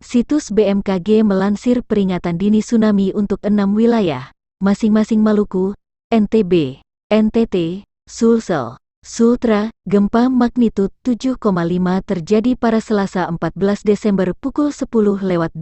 Situs BMKG melansir peringatan dini tsunami untuk 6 wilayah, masing-masing Maluku, NTB, NTT, Sulsel, Sultra. Gempa magnitud 7,5 terjadi pada Selasa 14 Desember pukul 10.20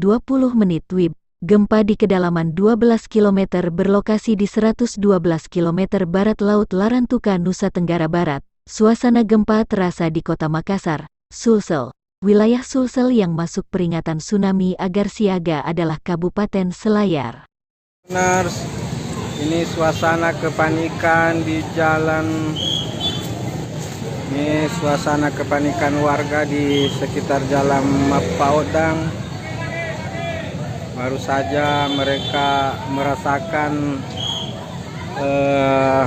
WIB. Gempa di kedalaman 12 km berlokasi di 112 km barat Laut Larantuka, Nusa Tenggara Barat. Suasana gempa terasa di Kota Makassar, Sulsel. Wilayah Sulsel yang masuk peringatan tsunami agar siaga adalah Kabupaten Selayar. Benar, ini suasana kepanikan di jalan. Ini suasana kepanikan warga di sekitar Jalan Mapaodang. Baru saja mereka merasakan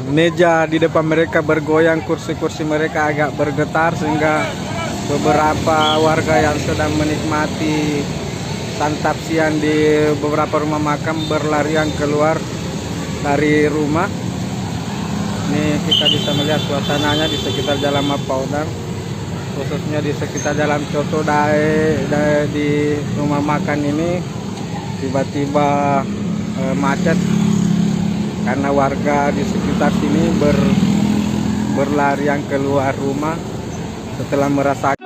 meja di depan mereka bergoyang, kursi-kursi mereka agak bergetar sehingga beberapa warga yang sedang menikmati santap siang di beberapa rumah makan berlarian keluar dari rumah. Ini kita bisa melihat suasananya di sekitar Jalan Mapaodang, khususnya di sekitar Jalan Coto Dae di rumah makan ini tiba-tiba macet karena warga di sekitar sini berlarian keluar rumah setelah merasakan